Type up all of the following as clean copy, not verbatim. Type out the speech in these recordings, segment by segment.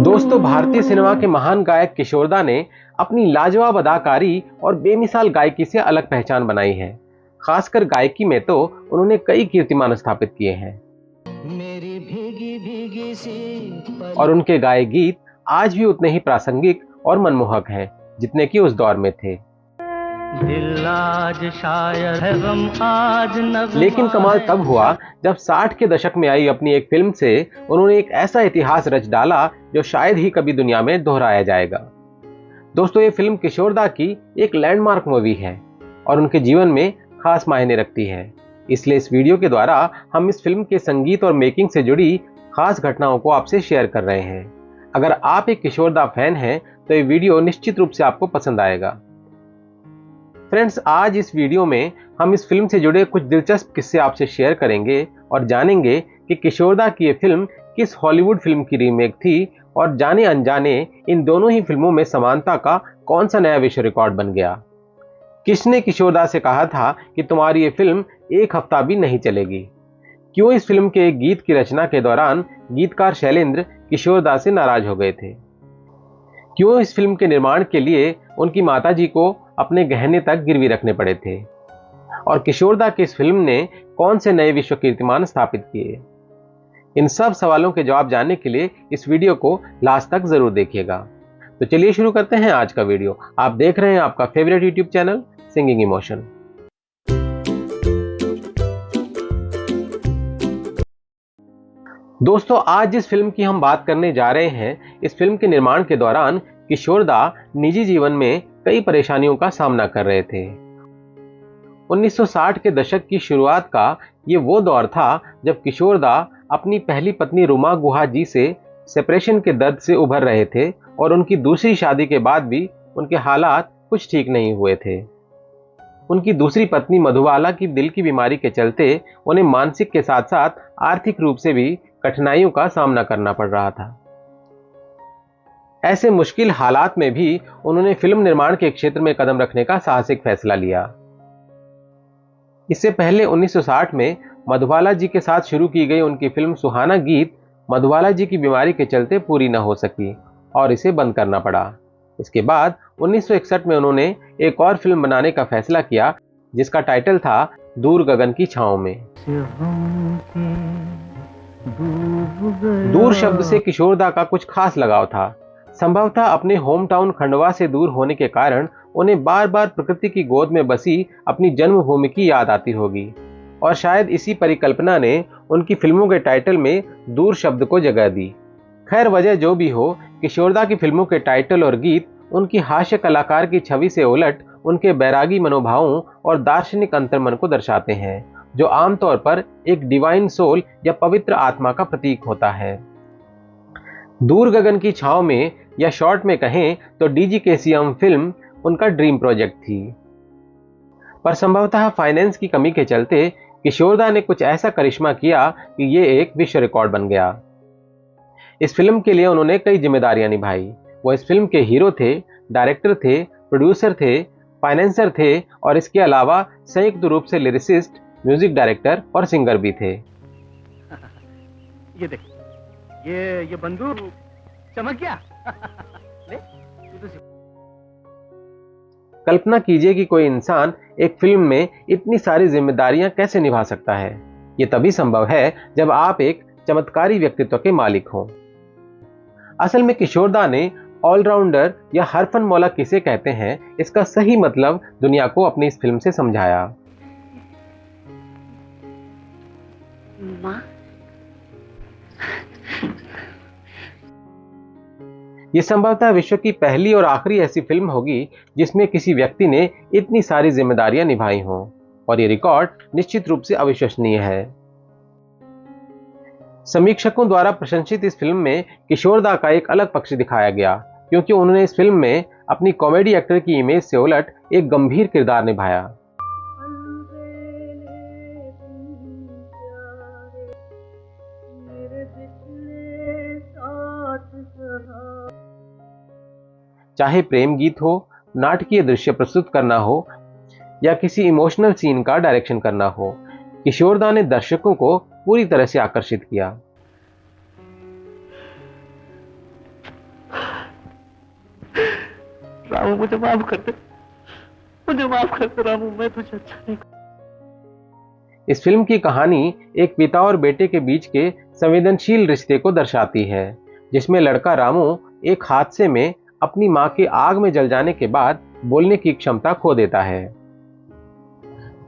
दोस्तों, भारतीय सिनेमा के महान गायक किशोरदा ने अपनी लाजवाब अदाकारी और बेमिसाल गायकी से अलग पहचान बनाई है। खासकर गायकी में तो उन्होंने कई कीर्तिमान स्थापित किए हैं मेरी भीगी भीगी सी और उनके गाए गीत आज भी उतने ही प्रासंगिक और मनमोहक हैं जितने कि उस दौर में थे। दिल आज शायर है गम आज नगमा लेकिन कमाल है। तब हुआ जब 60 के दशक में आई अपनी एक फिल्म से उन्होंने एक ऐसा इतिहास रच डाला जो शायद ही कभी दुनिया में दोहराया जाएगा। दोस्तों, ये फिल्म किशोरदा की एक लैंडमार्क मूवी है और उनके जीवन में खास मायने रखती है। इसलिए इस वीडियो के द्वारा हम इस फिल्म के संगीत और मेकिंग से जुड़ी खास घटनाओं को आपसे शेयर कर रहे हैं। अगर आप एक किशोरदा फैन हैं तो ये वीडियो निश्चित रूप से आपको पसंद आएगा। फ्रेंड्स, आज इस वीडियो में हम इस फिल्म से जुड़े कुछ दिलचस्प किस्से आपसे शेयर करेंगे और जानेंगे कि किशोरदा की ये फिल्म किस हॉलीवुड फिल्म की रीमेक थी और जाने अनजाने इन दोनों ही फिल्मों में समानता का कौन सा नया विश्व रिकॉर्ड बन गया। किसने किशोरदा से कहा था कि तुम्हारी ये फिल्म एक हफ्ता भी नहीं चलेगी? क्यों इस फिल्म के एक गीत की रचना के दौरान गीतकार शैलेंद्र किशोरदा से नाराज हो गए थे? क्यों इस फिल्म के निर्माण के लिए उनकी माताजी को अपने गहने तक गिरवी रखने पड़े थे? और किशोरदा की इस फिल्म ने कौन से नए विश्व कीर्तिमान स्थापित किए? इन सब सवालों के जवाब जानने के लिए इस वीडियो को लास्ट तक जरूर देखिएगा। तो चलिए शुरू करते हैं आज का वीडियो। आप देख रहे हैं आपका favourite YouTube channel singing emotion. दोस्तों, आज जिस फिल्म की हम बात करने जा रहे हैं, इस फिल्म के निर्माण के दौरान किशोरदा निजी जीवन में कई परेशानियों का सामना कर रहे थे। 1960 के दशक की शुरुआत का ये वो दौर था जब किशोरदा अपनी पहली पत्नी रुमा गुहा जी से सेपरेशन के दर्द से उभर रहे थे और उनकी दूसरी शादी के बाद भी उनके हालात कुछ ठीक नहीं हुए थे। उनकी दूसरी पत्नी मधुबाला की दिल की बीमारी के चलते उन्हें मानसिक के साथ साथ आर्थिक रूप से भी कठिनाइयों का सामना करना पड़ रहा था। ऐसे मुश्किल हालात में भी उन्होंने फिल्म निर्माण के क्षेत्र में कदम रखने का साहसिक फैसला लिया। इससे पहले 1960 में मधुबाला जी के साथ शुरू की गई उनकी फिल्म सुहाना गीत मधुबाला जी की बीमारी के चलते पूरी न हो सकी और इसे बंद करना पड़ा। इसके बाद 1961 में उन्होंने एक और फिल्म बनाने का फैसला किया जिसका टाइटल था दूर गगन की छांव में। दूर शब्द से किशोरदा का कुछ खास लगाव था। संभवतः अपने होम टाउन खंडवा से दूर होने के कारण उन्हें बार बार प्रकृति की गोद में बसी अपनी जन्मभूमि की याद आती होगी और शायद इसी परिकल्पना ने उनकी फिल्मों के टाइटल में दूर शब्द को जगह दी। खैर, वजह जो भी हो, किशोरदा की फिल्मों के टाइटल और गीत उनकी हास्य कलाकार की छवि से उलट उनके बैरागी मनोभावों और दार्शनिक अंतर्मन को दर्शाते हैं, जो आमतौर पर एक डिवाइन सोल या पवित्र आत्मा का प्रतीक होता है। दूर गगन की छांव में या शॉर्ट में कहें तो डीजीकेसीएम फिल्म उनका ड्रीम प्रोजेक्ट थी, पर संभवतः फाइनेंस की कमी के चलते किशोरदा ने कुछ ऐसा करिश्मा किया कि ये एक विश्व रिकॉर्ड बन गया। इस फिल्म के लिए उन्होंने कई जिम्मेदारियां निभाई। वो इस फिल्म के हीरो थे, डायरेक्टर थे, प्रोड्यूसर थे, फाइनेंसर थे और इसके अलावा संयुक्त रूप से लिरिसिस्ट, म्यूजिक डायरेक्टर और सिंगर भी थे। ये देख, ये बंदूक चमक गया। ले, कल्पना कीजिए कि कोई इंसान एक फिल्म में इतनी सारी जिम्मेदारियां कैसे निभा सकता है। यह तभी संभव है जब आप एक चमत्कारी व्यक्तित्व के मालिक हों। असल में किशोरदा ने ऑलराउंडर या हरफन मौला किसे कहते हैं, इसका सही मतलब दुनिया को अपनी इस फिल्म से समझाया। माँ, ये संभवतः विश्व की पहली और आखिरी ऐसी फिल्म होगी जिसमें किसी व्यक्ति ने इतनी सारी जिम्मेदारियां निभाई हों और ये रिकॉर्ड निश्चित रूप से अविश्वसनीय है। समीक्षकों द्वारा प्रशंसित इस फिल्म में किशोरदा का एक अलग पक्ष दिखाया गया क्योंकि उन्होंने इस फिल्म में अपनी कॉमेडी एक्टर की इमेज से उलट एक गंभीर किरदार निभाया। चाहे प्रेम गीत हो, नाटकीय दृश्य प्रस्तुत करना हो या किसी इमोशनल सीन का डायरेक्शन करना हो, किशोरदा ने दर्शकों को पूरी तरह से आकर्षित किया। रामू मुझे माफ कर दे, मुझे माफ कर दे रामू, मैं तुझे अच्छा नहीं। इस फिल्म की कहानी एक पिता और बेटे के बीच के संवेदनशील रिश्ते को दर्शाती है, जिसमें लड़का रामू एक हादसे में अपनी मां के आग में जल जाने के बाद बोलने की क्षमता खो देता है।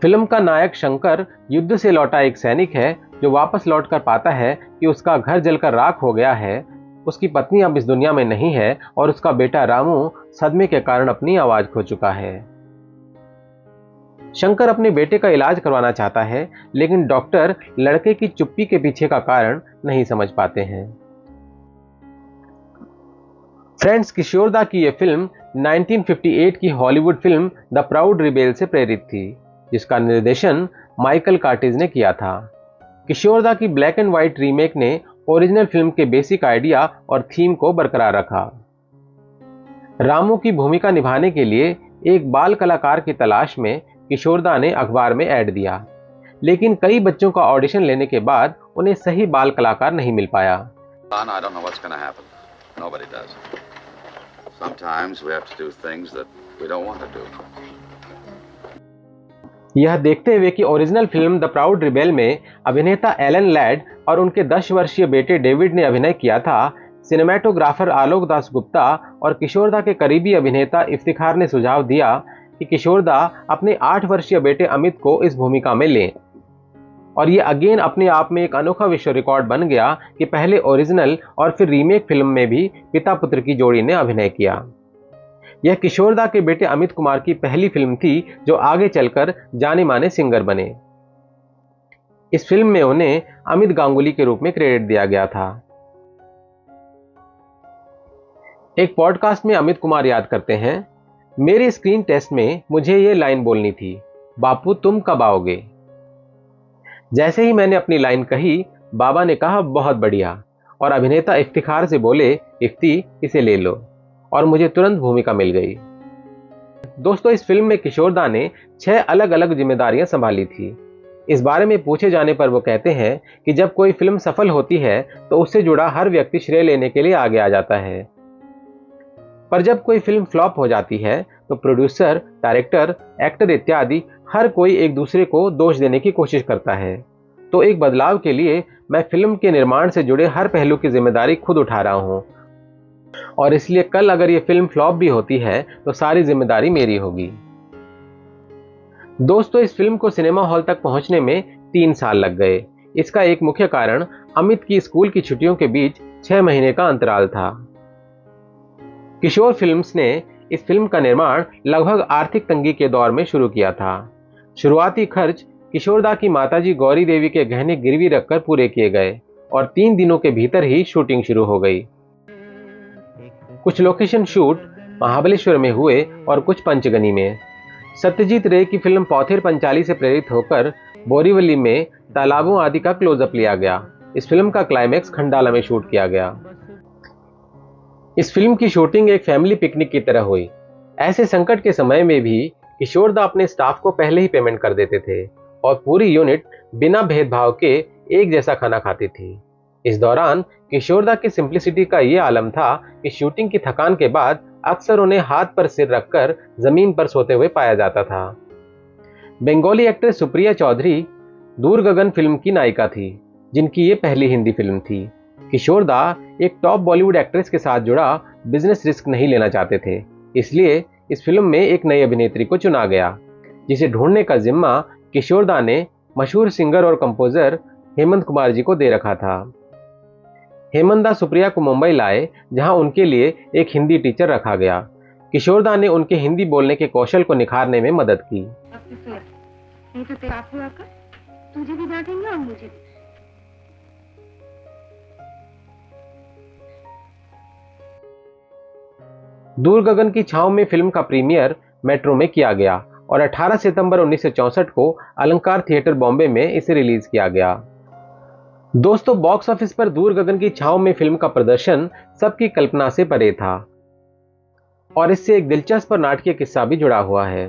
फिल्म का नायक शंकर युद्ध से लौटा एक सैनिक है जो वापस लौटकर पाता है कि उसका घर जलकर राख हो गया है, उसकी पत्नी अब इस दुनिया में नहीं है और उसका बेटा रामू सदमे के कारण अपनी आवाज खो चुका है। शंकर अपने बेटे का इलाज करवाना चाहता है, लेकिन डॉक्टर लड़के की चुप्पी के पीछे का कारण नहीं समझ पाते हैं। फ्रेंड्स, किशोरदा की यह फिल्म 1958 की Hollywood film the proud rebel से प्रेरित थी, जिसका निर्देशन माइकल कार्टिज ने किया था। किशोरदा की ब्लैक एंड व्हाइट रीमेक ने ओरिजिनल फिल्म के बेसिक आइडिया और थीम को बरकरार रखा। रामू की भूमिका निभाने के लिए एक बाल कलाकार की तलाश में किशोरदा ने अखबार में ऐड दिया, लेकिन कई बच्चों का ऑडिशन लेने के बाद उन्हें सही बाल कलाकार नहीं मिल पाया। I don't know what's going to happen. Nobody does. Sometimes we have to do things that we don't want to do. यह देखते हुए कि original film the proud rebel में अभिनेता एलन लैड और उनके 10 वर्षीय बेटे डेविड ने अभिनय किया था, सिनेमैटोग्राफर आलोक दास गुप्ता और किशोरदा के करीबी अभिनेता इफ्तिखार ने सुझाव दिया कि किशोरदा अपने 8 वर्षीय बेटे अमित को इस भूमिका में लें, और ये अगेन अपने आप में एक अनोखा विश्व रिकॉर्ड बन गया कि पहले ओरिजिनल और फिर रीमेक फिल्म में भी पिता पुत्र की जोड़ी ने अभिनय किया। यह किशोरदा के बेटे अमित कुमार की पहली फिल्म थी जो आगे चलकर जाने माने सिंगर बने। इस फिल्म में उन्हें अमित गांगुली के रूप में क्रेडिट दिया गया था। एक पॉडकास्ट में अमित कुमार याद करते हैं, मेरे स्क्रीन टेस्ट में मुझे ये लाइन बोलनी थी, बापू तुम कब आओगे। जैसे ही मैंने अपनी लाइन कही, बाबा ने कहा बहुत बढ़िया, और अभिनेता इफ्तिखार से बोले, इफ्ती इसे ले लो, और मुझे तुरंत भूमिका मिल गई। दोस्तों, इस फिल्म में किशोरदा ने 6 अलग अलग जिम्मेदारियां संभाली थी। इस बारे में पूछे जाने पर वो कहते हैं कि जब कोई फिल्म सफल होती है तो उससे जुड़ा हर व्यक्ति श्रेय लेने के लिए आगे आ जाता है, पर जब कोई फिल्म फ्लॉप हो जाती है तो प्रोड्यूसर, डायरेक्टर, एक्टर इत्यादि हर कोई एक दूसरे को दोष देने की कोशिश करता है। तो एक बदलाव के लिए मैं फिल्म के निर्माण से जुड़े हर पहलू की जिम्मेदारी खुद उठा रहा हूं, और इसलिए कल अगर ये फिल्म फ्लॉप भी होती है तो सारी जिम्मेदारी मेरी होगी। दोस्तों, इस फिल्म को सिनेमा हॉल तक पहुंचने में 3 साल लग गए। इसका एक मुख्य कारण अमित की स्कूल की छुट्टियों के बीच 6 महीने का अंतराल था। किशोर फिल्म्स ने इस फिल्म का निर्माण लगभग आर्थिक तंगी के दौर में शुरू किया था। शुरुआती खर्च किशोरदा की माताजी गौरी देवी के गहने गिरवी रखकर पूरे किए गए और 3 दिनों के भीतर ही शूटिंग शुरू हो गई। कुछ लोकेशन शूट महाबलेश्वर में हुए और कुछ पंचगनी में। सत्यजीत रे की फिल्म पौथिर पंचाली से प्रेरित होकर बोरीवली में तालाबों आदि का क्लोजअप लिया गया। इस फिल्म का क्लाइमैक्स खंडाला में शूट किया गया। इस फिल्म की शूटिंग एक फैमिली पिकनिक की तरह हुई। ऐसे संकट के समय में भी किशोरदा अपने स्टाफ को पहले ही पेमेंट कर देते थे और पूरी यूनिट बिना भेदभाव के एक जैसा खाना खाती थी। इस दौरान किशोरदा की सिंप्लिसिटी का ये आलम था कि शूटिंग की थकान के बाद अक्सर उन्हें हाथ पर सिर रखकर जमीन पर सोते हुए पाया जाता था। बंगाली एक्ट्रेस सुप्रिया चौधरी दूर गगन फिल्म की नायिका थी, जिनकी ये पहली हिंदी फिल्म थी। किशोरदा एक टॉप बॉलीवुड एक्ट्रेस के साथ जुड़ा बिजनेस रिस्क नहीं लेना चाहते थे, इसलिए इस फिल्म में एक नई अभिनेत्री को चुना गया, जिसे ढूंढने का जिम्मा किशोरदा ने मशहूर सिंगर और कंपोजर हेमंत कुमार जी को दे रखा था। हेमंत दा सुप्रिया को मुंबई लाए, जहां उनके लिए एक हिंदी टीचर रखा गया। किशोरदा ने उनके हिंदी बोलने के कौशल को निखारने में मदद की। नहीं तो तेरा आपको आकर तुझे भी डांटेंगे और मुझे भी। दूर गगन की छांव में फिल्म का प्रीमियर मेट्रो में किया गया और 18 सितंबर 1964 को अलंकार थिएटर बॉम्बे में इसे रिलीज किया गया। दोस्तों, बॉक्स ऑफिस पर दूर गगन की छांव में फिल्म का प्रदर्शन सबकी कल्पना से परे था और इससे एक दिलचस्प और नाटकीय किस्सा भी जुड़ा हुआ है।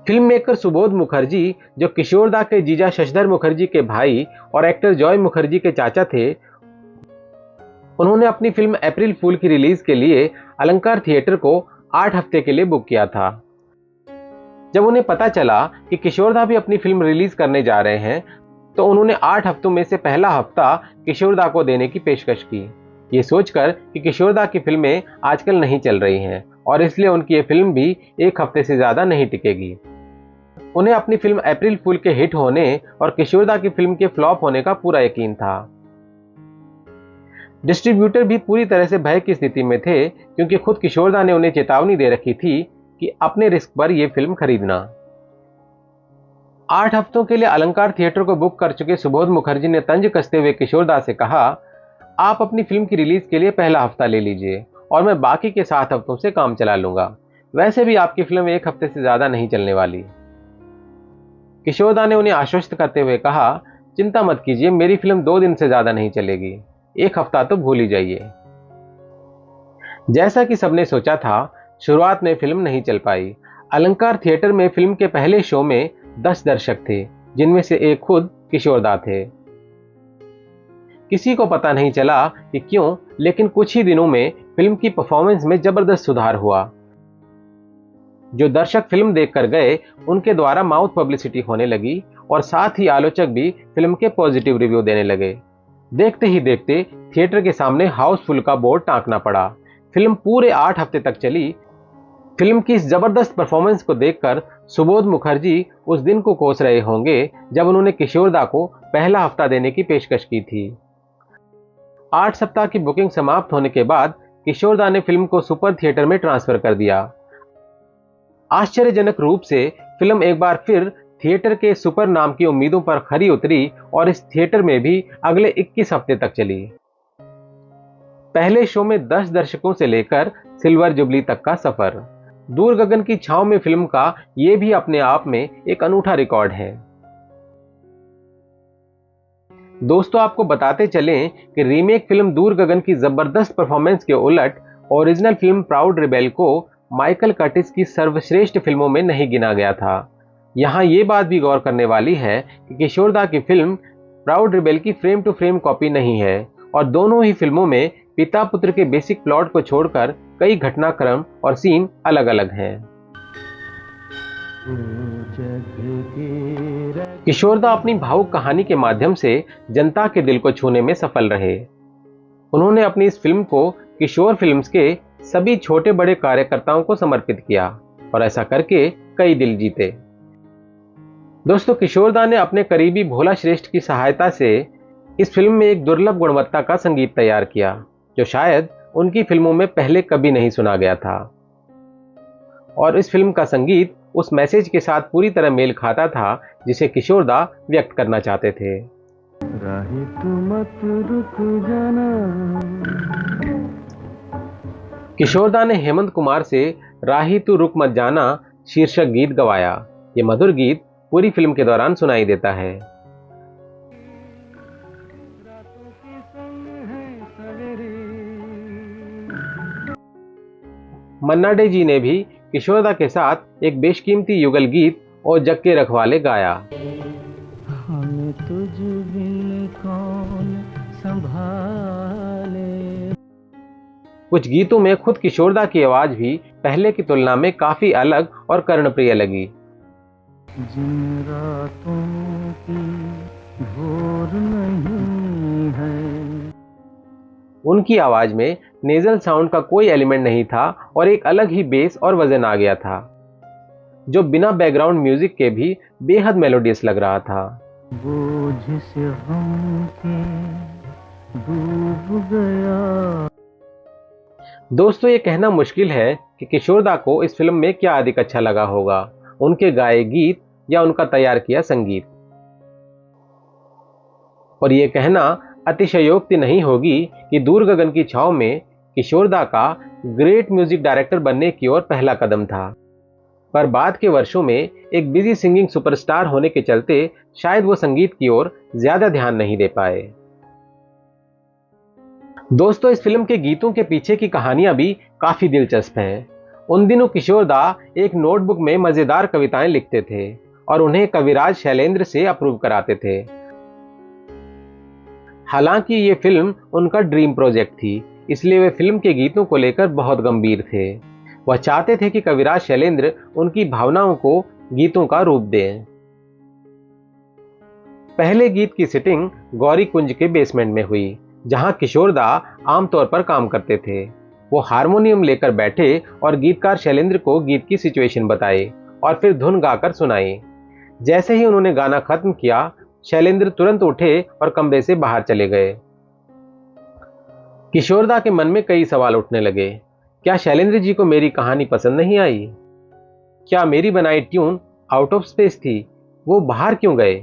फिल्म मेकर सुबोध मुखर्जी, जो किशोरदा के जीजा शशधर मुखर्जी के भाई और एक्टर जॉय मुखर्जी के चाचा थे, उन्होंने अपनी फिल्म अप्रैल फूल की रिलीज के लिए अलंकार थिएटर को 8 हफ्ते के लिए बुक किया था। जब उन्हें पता चला कि किशोरदा भी अपनी फिल्म रिलीज करने जा रहे हैं, तो उन्होंने 8 हफ्तों में से पहला हफ्ता किशोरदा को देने की पेशकश की, ये सोचकर कि किशोरदा की फिल्में आजकल नहीं चल रही हैं और इसलिए उनकी ये फिल्म भी 1 हफ्ते से ज्यादा नहीं टिकेगी। उन्हें अपनी फिल्म अप्रैल फूल के हिट होने और किशोरदा की फिल्म के फ्लॉप होने का पूरा यकीन था। डिस्ट्रीब्यूटर भी पूरी तरह से भय की स्थिति में थे, क्योंकि खुद किशोरदा ने उन्हें चेतावनी दे रखी थी कि अपने रिस्क पर यह फिल्म खरीदना। 8 हफ्तों के लिए अलंकार थिएटर को बुक कर चुके सुबोध मुखर्जी ने तंज कसते हुए किशोरदा से कहा, आप अपनी फिल्म की रिलीज के लिए पहला हफ्ता ले लीजिए और मैं बाकी के 7 हफ्तों से काम चला लूंगा। वैसे भी आपकी फिल्म 1 हफ्ते से ज्यादा नहीं चलने वाली। किशोरदा ने उन्हें आश्वस्त करते हुए कहा, चिंता मत कीजिए, मेरी फिल्म 2 दिन से ज्यादा नहीं चलेगी, 1 हफ्ता तो भूल ही जाइए। जैसा कि सबने सोचा था, शुरुआत में फिल्म नहीं चल पाई। अलंकार थिएटर में फिल्म के पहले शो में 10 दर्शक थे, जिनमें से एक खुद किशोरदा थे। किसी को पता नहीं चला कि क्यों, लेकिन कुछ ही दिनों में फिल्म की परफॉर्मेंस में जबरदस्त सुधार हुआ। जो दर्शक फिल्म देखकर गए, उनके द्वारा माउथ पब्लिसिटी होने लगी और साथ ही आलोचक भी फिल्म के पॉजिटिव रिव्यू देने लगे। देखते ही देखते थिएटर के सामने हाउसफुल का बोर्ड टांकना पड़ा। फिल्म पूरे 8 हफ्ते तक चली। फिल्म की इस जबरदस्त परफॉर्मेंस को देखकर सुबोध मुखर्जी उस दिन को कोस रहे होंगे जब उन्होंने किशोरदा को पहला हफ्ता देने की पेशकश की थी। 8 सप्ताह की बुकिंग समाप्त होने के बाद किशोरदा ने फिल्म को सुपर थिएटर में ट्रांसफर कर दिया। आश्चर्यजनक रूप से फिल्म एक बार फिर थिएटर के सुपर नाम की उम्मीदों पर खरी उतरी और इस थिएटर में भी अगले 21 हफ्ते तक चली। पहले शो में 10 दर्शकों से लेकर सिल्वर जुबली तक का सफर। दूर गगन की छांव में फिल्म का यह भी अपने आप में एक अनूठा रिकॉर्ड है। दोस्तों, आपको बताते चलें कि रीमेक फिल्म दूर गगन की जबरदस्त परफॉर्मेंस के उलट ओरिजिनल फिल्म प्राउड रिबेल को माइकल कर्टिस की सर्वश्रेष्ठ फिल्मों में नहीं गिना गया था। यहाँ ये बात भी गौर करने वाली है कि किशोरदा की फिल्म प्राउड रिबेल की फ्रेम टू फ्रेम कॉपी नहीं है और दोनों ही फिल्मों में पिता पुत्र के बेसिक प्लॉट को छोड़कर कई घटनाक्रम और सीन अलग अलग हैं। किशोरदा अपनी भावुक कहानी के माध्यम से जनता के दिल को छूने में सफल रहे। उन्होंने अपनी इस फिल्म को किशोर फिल्म्स के सभी छोटे बड़े कार्यकर्ताओं को समर्पित किया और ऐसा करके कई दिल जीते। दोस्तों, किशोरदा ने अपने करीबी भोला श्रेष्ठ की सहायता से इस फिल्म में एक दुर्लभ गुणवत्ता का संगीत तैयार किया, जो शायद उनकी फिल्मों में पहले कभी नहीं सुना गया था। और इस फिल्म का संगीत उस मैसेज के साथ पूरी तरह मेल खाता था जिसे किशोरदा व्यक्त करना चाहते थे। राही तू मत रुक जाना। किशोरदा ने हेमंत कुमार से राही तू रुक मत जाना शीर्षक गीत गवाया। ये मधुर गीत पूरी फिल्म के दौरान सुनाई देता है। मन्ना डे जी ने भी किशोरदा के साथ एक बेशकीमती युगल गीत और जग के रखवाले गाया। हमें तुझ बिन कौन संभाले। कुछ गीतों में खुद किशोरदा की आवाज भी पहले की तुलना में काफी अलग और कर्णप्रिय लगी। जिन रातों की भोर नहीं है। उनकी आवाज में नेजल साउंड का कोई एलिमेंट नहीं था और एक अलग ही बेस और वजन आ गया था, जो बिना बैकग्राउंड म्यूजिक के भी बेहद मेलोडियस लग रहा था। बोझ से गम के डूब गया। दोस्तों, ये कहना मुश्किल है कि किशोरदा को इस फिल्म में क्या अधिक अच्छा लगा होगा, उनके गाए गीत या उनका तैयार किया संगीत। और ये कहना अतिशयोक्ति नहीं होगी कि दूर गगन की छांव में किशोरदा का ग्रेट म्यूजिक डायरेक्टर बनने की ओर पहला कदम था, पर बाद के वर्षों में एक बिजी सिंगिंग सुपरस्टार होने के चलते शायद वो संगीत की ओर ज्यादा ध्यान नहीं दे पाए। दोस्तों, इस फिल्म के गीतों के पीछे की कहानियां भी काफी दिलचस्प हैं। उन दिनों किशोरदा एक नोटबुक में मजेदार कविताएं लिखते थे और उन्हें कविराज शैलेंद्र से अप्रूव कराते थे। हालांकि ये फिल्म उनका ड्रीम प्रोजेक्ट थी, इसलिए वे फिल्म के गीतों को लेकर बहुत गंभीर थे। वह चाहते थे कि कविराज शैलेंद्र उनकी भावनाओं को गीतों का रूप दें। पहले गीत की सिटिंग गौरी कुंज के बेसमेंट में हुई, जहां किशोरदा आमतौर पर काम करते थे। वो हारमोनियम लेकर बैठे और गीतकार शैलेंद्र को गीत की सिचुएशन बताई और फिर धुन गाकर सुनाई। जैसे ही उन्होंने गाना खत्म किया, शैलेंद्र तुरंत उठे और कमरे से बाहर चले गए। किशोरदा के मन में कई सवाल उठने लगे। क्या शैलेंद्र जी को मेरी कहानी पसंद नहीं आई? क्या मेरी बनाई ट्यून आउट ऑफ स्पेस थी? वो बाहर क्यों गए?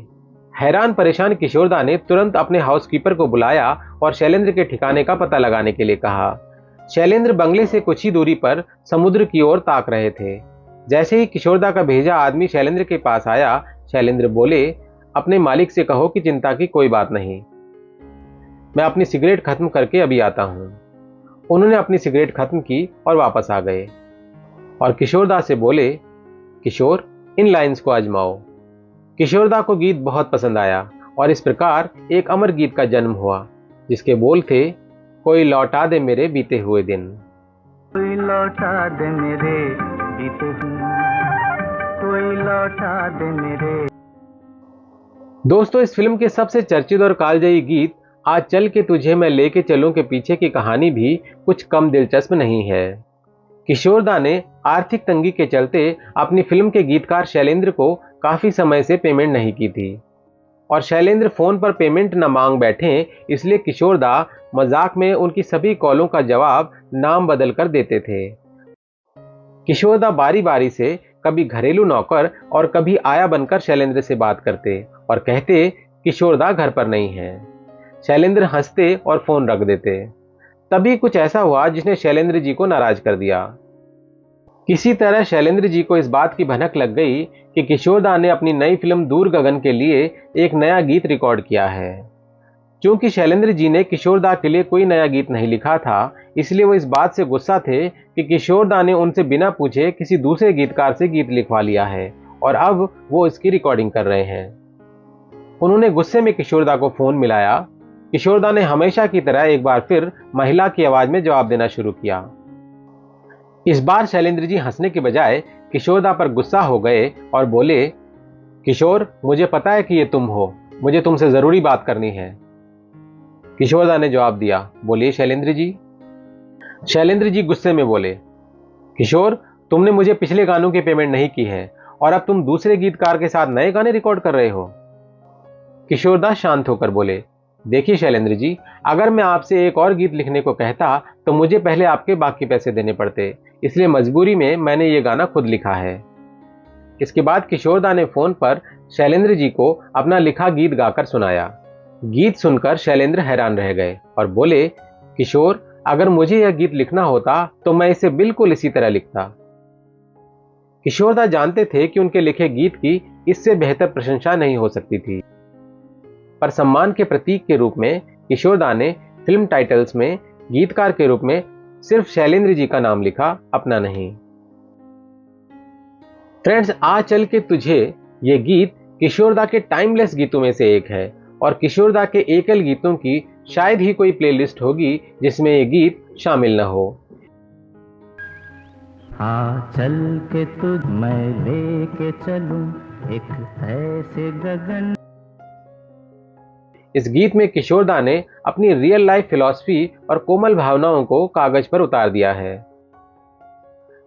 हैरान परेशान किशोरदा ने तुरंत अपने हाउसकीपर को बुलाया और शैलेंद्र के ठिकाने का पता लगाने के लिए कहा। शैलेंद्र बंगले से कुछ ही दूरी पर समुद्र की ओर ताक रहे थे। जैसे ही किशोरदा का भेजा आदमी शैलेंद्र के पास आया, शैलेंद्र बोले, अपने मालिक से कहो कि चिंता की कोई बात नहीं, मैं अपनी सिगरेट खत्म करके अभी आता हूं। उन्होंने अपनी सिगरेट खत्म की और वापस आ गए और किशोरदा से बोले, किशोर, इन लाइंस को आजमाओ। किशोरदा को गीत बहुत पसंद आया और इस प्रकार एक अमर गीत का जन्म हुआ, जिसके बोल थे, कोई लौटा दे मेरे बीते हुए दिन। कोई लौटा दे मेरे बीते हुए, कोई लौटा दे मेरे। दोस्तों, इस फिल्म के सबसे चर्चित और कालजयी गीत आज चल के तुझे मैं लेके चलूं के पीछे की कहानी भी कुछ कम दिलचस्प नहीं है। किशोरदा ने आर्थिक तंगी के चलते अपनी फिल्म के गीतकार शैलेंद्र को काफी समय से पेमेंट नहीं की थी और शैलेंद्र फोन पर पेमेंट न मांग बैठे, इसलिए किशोरदा मजाक में उनकी सभी कॉलों का जवाब नाम बदल कर देते थे। किशोरदा बारी बारी से कभी घरेलू नौकर और कभी आया बनकर शैलेंद्र से बात करते और कहते, किशोरदा घर पर नहीं है। शैलेंद्र हंसते और फोन रख देते। तभी कुछ ऐसा हुआ जिसने शैलेंद्र जी को नाराज कर दिया। किसी तरह शैलेंद्र जी को इस बात की भनक लग गई कि किशोरदा ने अपनी नई फिल्म दूर गगन के लिए एक नया गीत रिकॉर्ड किया है। क्योंकि शैलेंद्र जी ने किशोरदा के लिए कोई नया गीत नहीं लिखा था, इसलिए वो इस बात से गुस्सा थे कि किशोरदा ने उनसे बिना पूछे किसी दूसरे गीतकार से गीत लिखवा लिया है और अब वो इसकी रिकॉर्डिंग कर रहे हैं। उन्होंने गुस्से में किशोरदा को फोन मिलाया। किशोरदा ने हमेशा की तरह एक बार फिर महिला की आवाज में जवाब देना शुरू किया। इस बार शैलेंद्र जी हंसने के बजाय किशोरदा पर गुस्सा हो गए और बोले, किशोर, मुझे पता है कि ये तुम हो, मुझे तुमसे जरूरी बात करनी है। किशोरदा ने जवाब दिया, बोलिए शैलेंद्र जी। शैलेंद्र जी गुस्से में बोले, किशोर, तुमने मुझे पिछले गानों की पेमेंट नहीं की है और अब तुम दूसरे गीतकार के साथ नए गाने रिकॉर्ड कर रहे हो। किशोरदा शांत होकर बोले, देखिए शैलेंद्र जी, अगर मैं आपसे एक और गीत लिखने को कहता तो मुझे पहले आपके बाकी पैसे देने पड़ते, इसलिए मजबूरी में मैंने ये गाना खुद लिखा है। इसके बाद किशोरदा ने फोन पर शैलेंद्र जी को अपना लिखा गीत गाकर सुनाया। गीत सुनकर शैलेंद्र हैरान रह गए और बोले, किशोर, अगर मुझे यह गीत लिखना होता तो मैं इसे बिल्कुल इसी तरह लिखता। किशोरदा जानते थे कि उनके लिखे गीत की इससे बेहतर प्रशंसा नहीं हो सकती थी, पर सम्मान के प्रतीक के रूप में किशोरदा ने फिल्म टाइटल्स में गीतकार के रूप में सिर्फ शैलेंद्र जी का नाम लिखा, अपना नहीं। फ्रेंड्स, आ चल के तुझे ये गीत किशोरदा के टाइमलेस गीतों में से एक है और किशोरदा के एकल गीतों की शायद ही कोई प्लेलिस्ट होगी जिसमें ये गीत शामिल न हो। हाँ चल के तुझ मैं लेके चलूं एक ऐसे गगन। इस गीत में किशोरदा ने अपनी रियल लाइफ फिलॉसफी और कोमल भावनाओं को कागज पर उतार दिया है।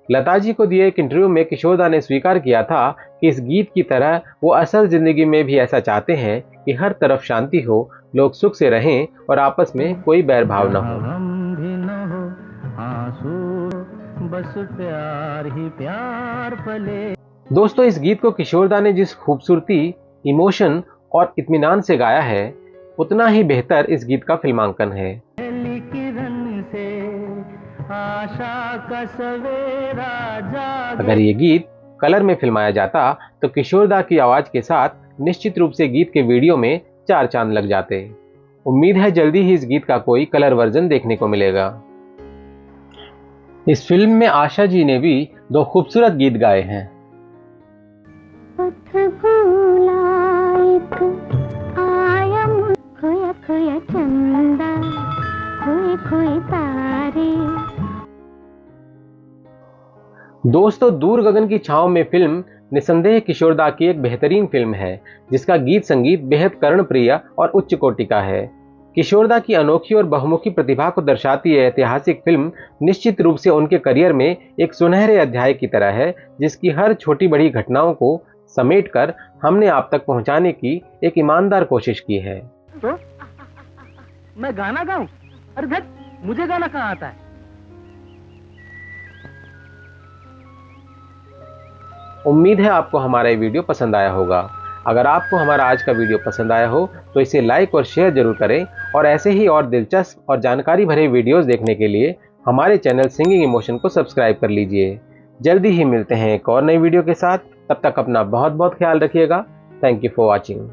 लता जी को दिए एक इंटरव्यू में किशोरदा ने स्वीकार किया था कि इस गीत की तरह वो असल जिंदगी में भी ऐसा चाहते हैं कि हर तरफ शांति हो, लोग सुख से रहें और आपस में कोई बैर भाव न हो। हम भी न हो आंसू, बस प्यार ही प्यार पले। दोस्तों, इस गीत को किशोरदा ने जिस खूबसूरती, इमोशन और इत्मीनान से गाया है, उतना ही बेहतर इस गीत का फिल्मांकन है। किरण से आशा का सवेरा जागे। अगर ये गीत कलर में फिल्माया जाता तो किशोरदा की आवाज के साथ निश्चित रूप से गीत के वीडियो में 4 चांद लग जाते। उम्मीद है जल्दी ही इस गीत का कोई कलर वर्जन देखने को मिलेगा। इस फिल्म में आशा जी ने भी 2 खूबसूरत गीत गाए हैं। खोया खोया चंद दोस्तों, दूर गगन की छांव में फिल्म निसंदेह किशोर दा की एक बेहतरीन फिल्म है जिसका गीत संगीत बेहद कर्णप्रिय और उच्च कोटि का है। किशोर दा की अनोखी और बहुमुखी प्रतिभा को दर्शाती यह ऐतिहासिक फिल्म निश्चित रूप से उनके करियर में एक सुनहरे अध्याय की तरह है, जिसकी हर छोटी बड़ी घटनाओं को समेटकर हमने आप तक पहुंचाने की एक ईमानदार कोशिश की है। तो मैं गाना गाऊं? अरे धत, मुझे गाना कहाँ आता है? उम्मीद है आपको हमारा ये वीडियो पसंद आया होगा। अगर आपको हमारा आज का वीडियो पसंद आया हो तो इसे लाइक और शेयर जरूर करें और ऐसे ही और दिलचस्प और जानकारी भरे वीडियोस देखने के लिए हमारे चैनल सिंगिंग इमोशन को सब्सक्राइब कर लीजिए। जल्दी ही मिलते हैं एक और नई वीडियो के साथ। तब तक अपना बहुत बहुत ख्याल रखिएगा। Thank you for watching.